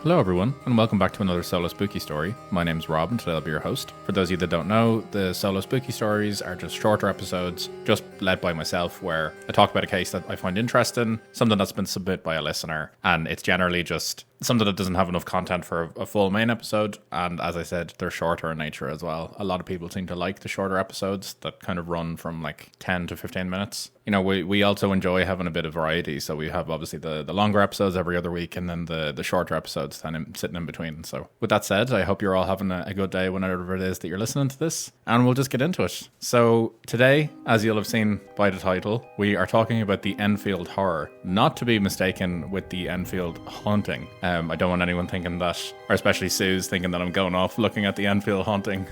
Hello everyone, and welcome back to another Solo Spooky Story. My name's Rob, and today I'll be your host. For those of you that don't know, the Solo Spooky Stories are just shorter episodes, just led by myself, where I talk about a case that I find interesting, something that's been submitted by a listener, and it's generally just something that doesn't have enough content for a full main episode, and as I said, they're shorter in nature as well. A lot of people seem to like the shorter episodes that kind of run from like 10 to 15 minutes. You know, we also enjoy having a bit of variety, so we have obviously the longer episodes every other week, and then the shorter episodes sitting in between. So with that said, I hope you're all having a good day whenever it is that you're listening to this, and we'll just get into it. So today, as you'll have seen by the title, we are talking about the Enfield Horror, not to be mistaken with the Enfield Haunting. I don't want anyone thinking that, or especially Sue's thinking that I'm going off looking at the Enfield Haunting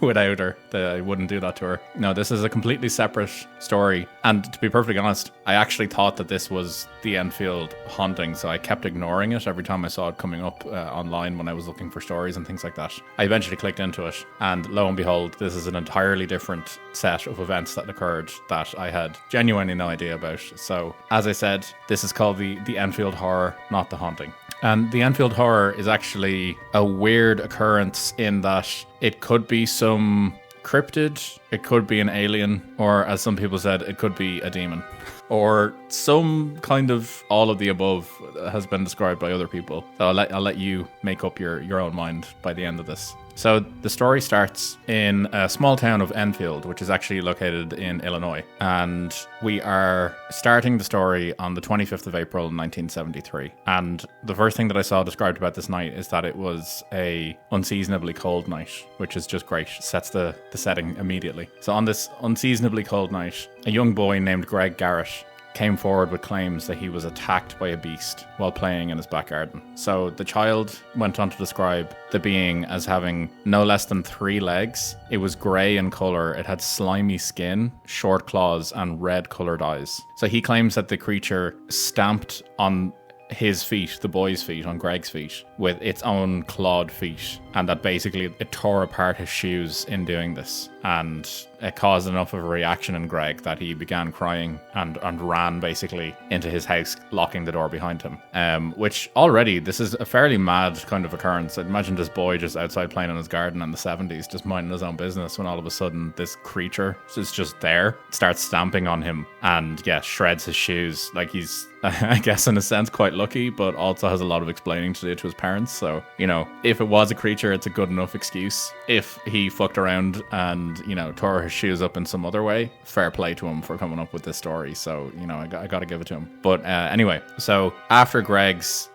without her. I wouldn't do that to her. No, this is a completely separate story, and to be perfectly honest, I actually thought that this was the Enfield Haunting, so I kept ignoring it every time I saw it coming up online when I was looking for stories and things like that. I eventually clicked into it, and lo and behold, this is an entirely different set of events that occurred that I had genuinely no idea about. So, as I said, this is called the Enfield Horror, not the Haunting. And the Enfield Horror is actually a weird occurrence in that it could be some cryptid, it could be an alien, or as some people said, it could be a demon. Or some kind of all of the above has been described by other people. So I'll let you make up your own mind by the end of this. So the story starts in a small town of Enfield, which is actually located in Illinois. And we are starting the story on the 25th of April, 1973. And the first thing that I saw described about this night is that it was a unseasonably cold night, which is just great. Sets the setting immediately. So on this unseasonably cold night, a young boy named Greg Garrett came forward with claims that he was attacked by a beast while playing in his back garden. So the child went on to describe the being as having no less than 3 legs. It was grey in colour, it had slimy skin, short claws, and red coloured eyes. So he claims that the creature stamped on his feet, the boy's feet, on Greg's feet, with its own clawed feet, and that basically it tore apart his shoes in doing this, and it caused enough of a reaction in Greg that he began crying and ran basically into his house, locking the door behind him. Which already, this is a fairly mad kind of occurrence. I'd imagine this boy just outside playing in his garden in the 70s, just minding his own business, when all of a sudden this creature is just there, starts stamping on him, and yeah, shreds his shoes. Like, he's, I guess in a sense, quite lucky, but also has a lot of explaining to do to his parents. So, you know, if it was a creature, it's a good enough excuse. If he fucked around and, you know, tore his shoes up in some other way, fair play to him for coming up with this story. So, you know, I got to give it to him. But anyway, so after Greg's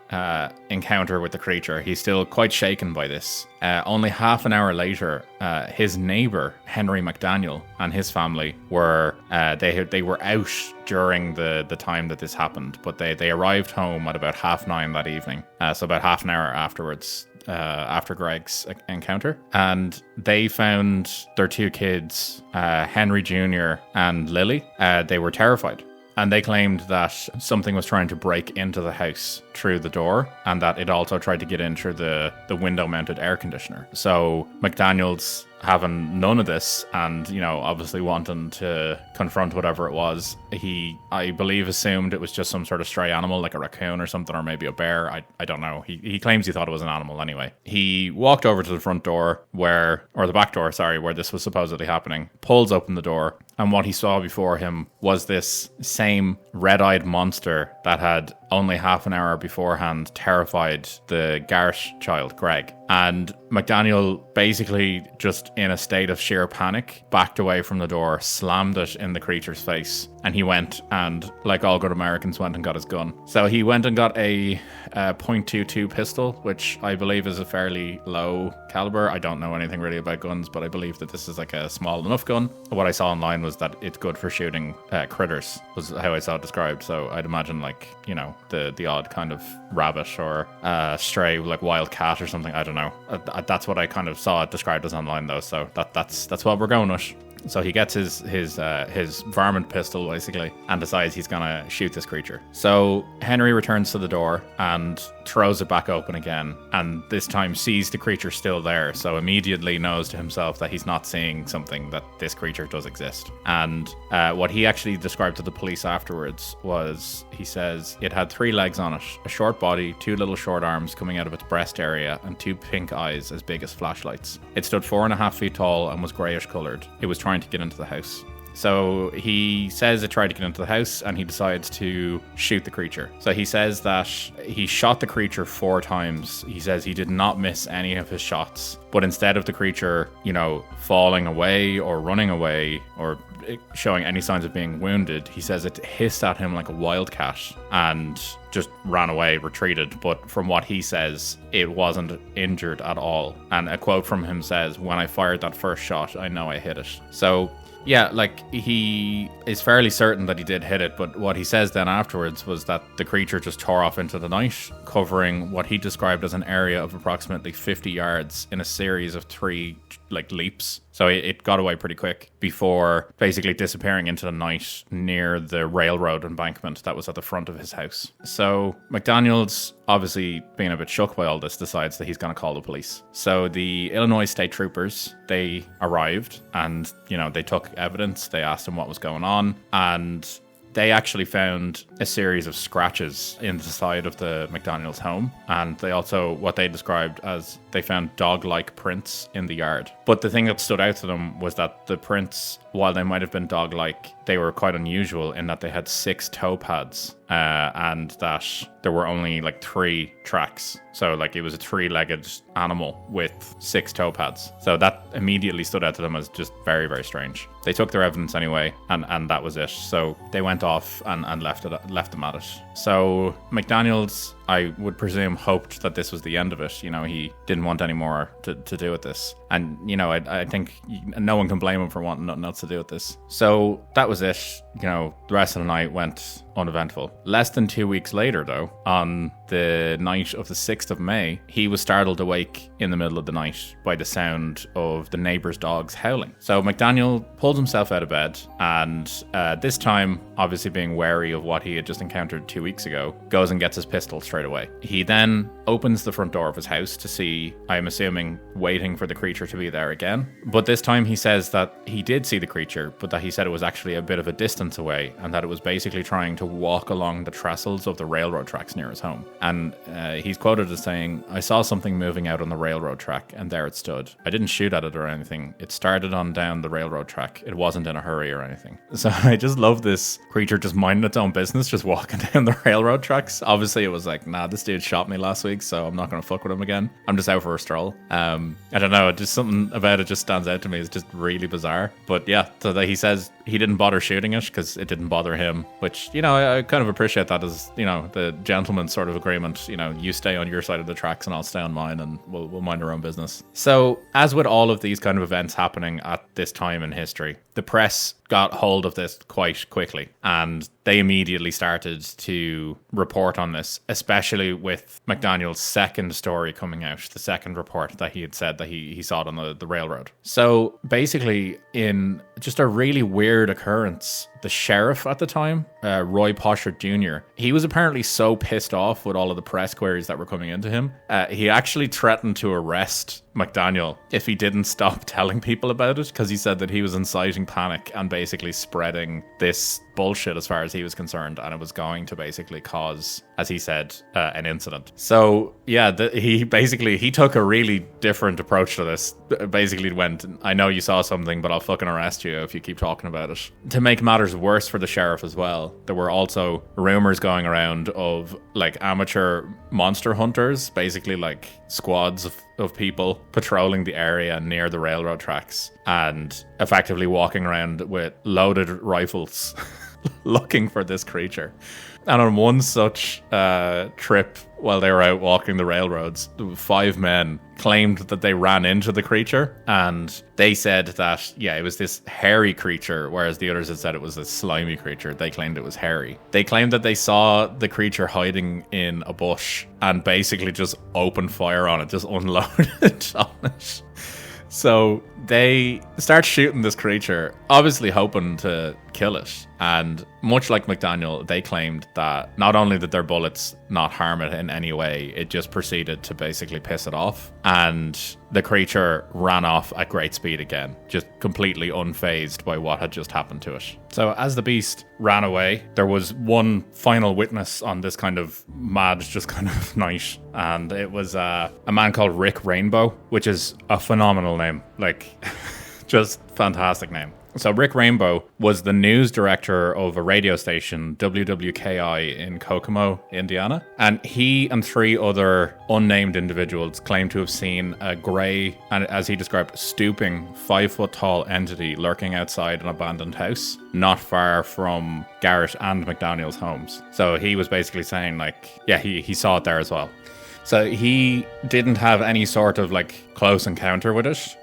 encounter with the creature, he's still quite shaken by this. Only half an hour later, his neighbor Henry McDaniel and his family were they were out during the time that this happened, but they arrived home at about 9:30 that evening, so about half an hour afterwards, after Greg's encounter, and they found their 2 kids, Henry Jr. and Lily. They were terrified. And they claimed that something was trying to break into the house through the door, and that it also tried to get in through the window-mounted air conditioner. So McDaniel's having none of this, and, you know, obviously wanting to confront whatever it was, he, I believe, assumed it was just some sort of stray animal, like a raccoon or something, or maybe a bear. I don't know. He claims he thought it was an animal anyway. He walked over to the front door or the back door, sorry, where this was supposedly happening, pulls open the door, and what he saw before him was this same red-eyed monster that had only half an hour beforehand terrified the Garrett child, Greg. And McDaniel, basically just in a state of sheer panic, backed away from the door, slammed it in the creature's face, and he went and, like all good Americans, went and got his gun. So he went and got a .22 pistol, which I believe is a fairly low caliber. I don't know anything really about guns, but I believe that this is like a small enough gun. What I saw online was that it's good for shooting critters, was how I saw it described. So I'd imagine, like, you know, the odd kind of rabbit or stray, like wild cat or something. I don't know. That's what I kind of saw it described as online, though. So that's what we're going with. So he gets his varmint pistol basically and decides he's gonna shoot this creature. So Henry returns to the door and throws it back open again, and this time sees the creature still there, so immediately knows to himself that he's not seeing something, that this creature does exist. And what he actually described to the police afterwards was, he says, it had 3 legs on it, a short body, 2 little short arms coming out of its breast area, and 2 pink eyes as big as flashlights. It stood 4.5 feet tall and was greyish coloured. It was trying to get into the house. So he says it tried to get into the house, and he decides to shoot the creature. So he says that he shot the creature 4 times. He says he did not miss any of his shots, but instead of the creature, falling away or running away or showing any signs of being wounded, he says it hissed at him like a wildcat and just ran away, retreated. But from what he says, it wasn't injured at all. And a quote from him says, "When I fired that first shot, I know I hit it." So yeah, like, he is fairly certain that he did hit it, but what he says then afterwards was that the creature just tore off into the night, covering what he described as an area of approximately 50 yards in a series of 3 leaps. So it got away pretty quick before basically disappearing into the night near the railroad embankment that was at the front of his house. So McDaniels, obviously being a bit shook by all this, decides that he's going to call the police. So the Illinois State Troopers, they arrived and, they took evidence. They asked him what was going on, and they actually found a series of scratches in the side of the McDaniels home. And they also, what they described as, they found dog-like prints in the yard. But the thing that stood out to them was that the prints, while they might have been dog-like, they were quite unusual in that they had 6 toe pads, and that there were only 3 tracks. So it was a 3-legged animal with 6 toe pads. So that immediately stood out to them as just very, very strange. They took their evidence anyway, and that was it. So they went off and left them at it. So McDaniels, I would presume, hoped that this was the end of it. He didn't want any more to do with this. And, I think no one can blame him for wanting nothing else to do with this. So that was it. The rest of the night went uneventful. Less than 2 weeks later, though, on the night of the 6th of May, he was startled awake in the middle of the night by the sound of the neighbor's dogs howling. So McDaniel pulled himself out of bed, and this time, obviously being wary of what he had just encountered 2 weeks ago, goes and gets his pistol straight away. He then opens the front door of his house to see, I'm assuming, waiting for the creature to be there again. But this time he says that he did see the creature, but that he said it was actually a bit of a distance away, and that it was basically trying to walk along the trestles of the railroad tracks near his home. And he's quoted as saying, "I saw something moving out on the railroad track, and there it stood. I didn't shoot at it or anything. It started on down the railroad track. It wasn't in a hurry or anything." So I just love this creature just minding its own business, just walking down the railroad tracks. Obviously it was like, nah, this dude shot me last week, so I'm not going to fuck with him again. I'm just out for a stroll. I don't know, just something about it just stands out to me. It's just really bizarre. But yeah, so that he says he didn't bother shooting it because it didn't bother him, which, I kind of appreciate that as, the gentleman's sort of agreement. You stay on your side of the tracks and I'll stay on mine, and we'll mind our own business. So as with all of these kind of events happening at this time in history, the press got hold of this quite quickly, and they immediately started to report on this, especially with McDaniel's second story coming out, the second report that he had said that he saw it on the railroad. So basically, in just a really weird occurrence, the sheriff at the time, Roy Poshert Jr., he was apparently so pissed off with all of the press queries that were coming into him, he actually threatened to arrest McDaniel if he didn't stop telling people about it, because he said that he was inciting panic and basically spreading this bullshit as far as he was concerned, and it was going to basically cause, as he said, an incident. So yeah, he took a really different approach to this. Basically went, I know you saw something, but I'll fucking arrest you if you keep talking about it. To make matters worse for the sheriff as well, there were also rumors going around of amateur monster hunters, basically squads of people patrolling the area near the railroad tracks and effectively walking around with loaded rifles looking for this creature. And on one such trip, while they were out walking the railroads, 5 men claimed that they ran into the creature, and they said that, yeah, it was this hairy creature, whereas the others had said it was a slimy creature. They claimed it was hairy. They claimed that they saw the creature hiding in a bush and basically just opened fire on it, just unloaded on it. So they start shooting this creature, obviously hoping to kill it. And much like McDaniel, they claimed that not only did their bullets not harm it in any way, it just proceeded to basically piss it off. And the creature ran off at great speed again, just completely unfazed by what had just happened to it. So as the beast ran away, there was one final witness on this kind of mad, just kind of night. And it was a man called Rick Rainbow, which is a phenomenal name. Like, just fantastic name. So Rick Rainbow was the news director of a radio station, WWKI, in Kokomo, Indiana. And he and 3 other unnamed individuals claimed to have seen a grey, and as he described, stooping 5-foot-tall entity lurking outside an abandoned house, not far from Garrett and McDaniel's homes. So he was basically saying, like, yeah, he saw it there as well. So he didn't have any sort of like close encounter with it,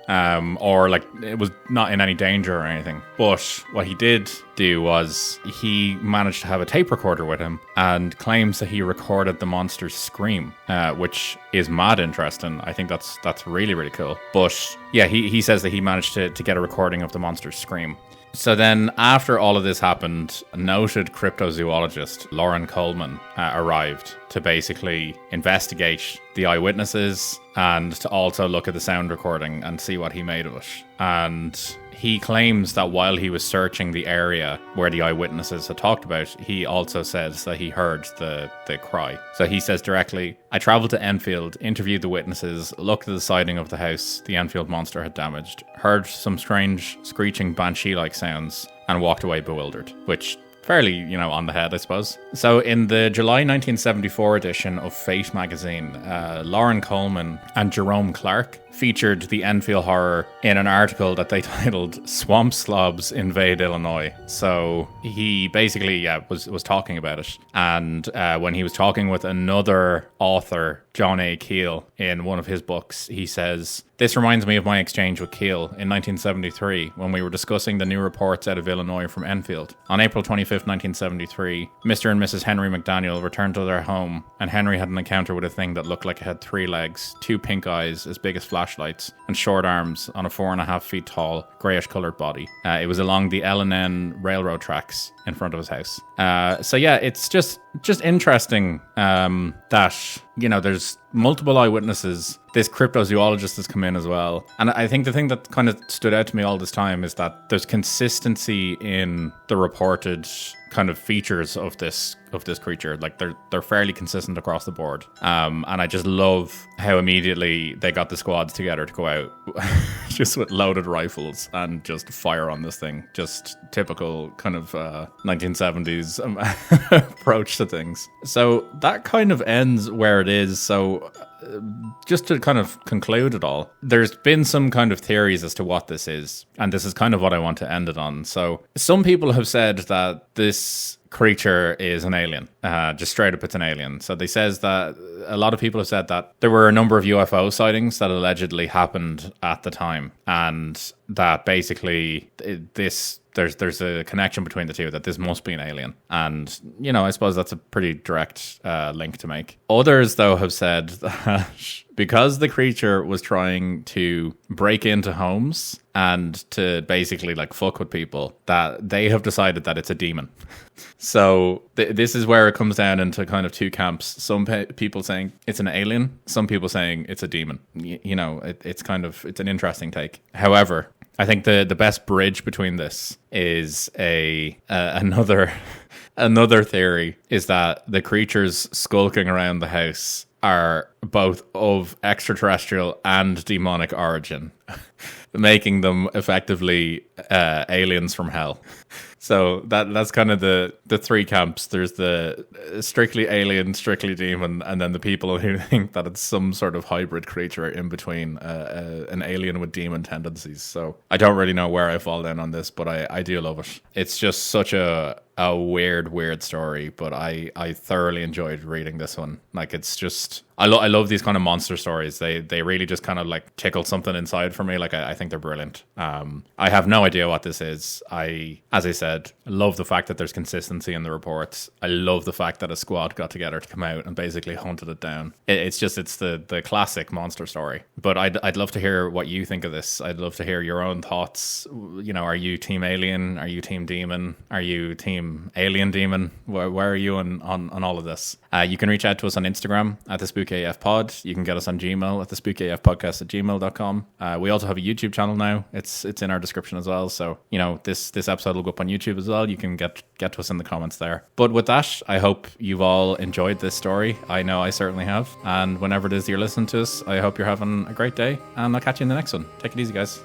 or like it was not in any danger or anything. But what he did do was he managed to have a tape recorder with him and claims that he recorded the monster's scream, which is mad interesting. I think that's really, really cool. But yeah, he says that he managed to get a recording of the monster's scream. So then, after all of this happened, a noted cryptozoologist, Lauren Coleman, arrived to basically investigate the eyewitnesses and to also look at the sound recording and see what he made of it. And he claims that while he was searching the area where the eyewitnesses had talked about, he also says that he heard the cry. So he says directly, "I travelled to Enfield, interviewed the witnesses, looked at the siding of the house the Enfield monster had damaged, heard some strange screeching banshee-like sounds, and walked away bewildered," which fairly, on the head, I suppose. So in the July 1974 edition of Fate magazine, Lauren Coleman and Jerome Clark featured the Enfield Horror in an article that they titled "Swamp Slobs Invade Illinois." So he basically was talking about it. And when he was talking with another author, John A. Keel, in one of his books, he says, "This reminds me of my exchange with Keel in 1973 when we were discussing the new reports out of Illinois from Enfield. On April 25th, 1973, Mr. and Mrs. Henry McDaniel returned to their home, and Henry had an encounter with a thing that looked like it had 3 legs, 2 pink eyes as big as flashlights, and short arms on a 4.5 feet tall, greyish coloured body. It was along the L&N railroad tracks in front of his house." So yeah, it's just interesting that, there's multiple eyewitnesses. This cryptozoologist has come in as well. And I think the thing that kind of stood out to me all this time is that there's consistency in the reported kind of features of this creature. Like they're fairly consistent across the board. And I just love how immediately they got the squads together to go out just with loaded rifles and just fire on this thing. Just typical kind of 1970s approach to things. So that kind of ends where it is. So just to kind of conclude it all, there's been some kind of theories as to what this is, and this is kind of what I want to end it on. So some people have said that this creature is an alien, just straight up it's an alien. So they says that a lot of people have said that there were a number of UFO sightings that allegedly happened at the time, and that basically there's a connection between the two, that this must be an alien. And, I suppose that's a pretty direct link to make. Others, though, have said that because the creature was trying to break into homes and to basically like fuck with people, that they have decided that it's a demon. So this is where it comes down into kind of two camps. Some people saying it's an alien, some people saying it's a demon. It's an interesting take. However, I think the best bridge between this is another theory is that the creatures skulking around the house are both of extraterrestrial and demonic origin, making them effectively aliens from hell. So that's kind of the three camps. There's the strictly alien, strictly demon, and then the people who think that it's some sort of hybrid creature in between, an alien with demon tendencies. So I don't really know where I fall down on this, but I do love it. It's just such a a weird story, but I thoroughly enjoyed reading this one. Like, it's just I love these kind of monster stories. They really just kind of like tickle something inside for me. Like, I think they're brilliant. I have no idea what this is. As I said, love the fact that there's consistency in the reports. I love the fact that a squad got together to come out and basically hunted it down. It's the classic monster story. But I'd love to hear what you think of this. I'd love to hear your own thoughts. You know, are you team alien? Are you team demon? Are you team alien demon? Where are you on all of this? You can reach out to us on Instagram at the SpookAF Pod. You can get us on Gmail at the SpookAF @gmail.com. We also have a YouTube channel now. It's in our description as well. So, you know, this episode will go up on YouTube as well. You can get to us in the comments there. But with that, I hope you've all enjoyed this story. I know I certainly have. And whenever it is you're listening to us, I hope you're having a great day. And I'll catch you in the next one. Take it easy, guys.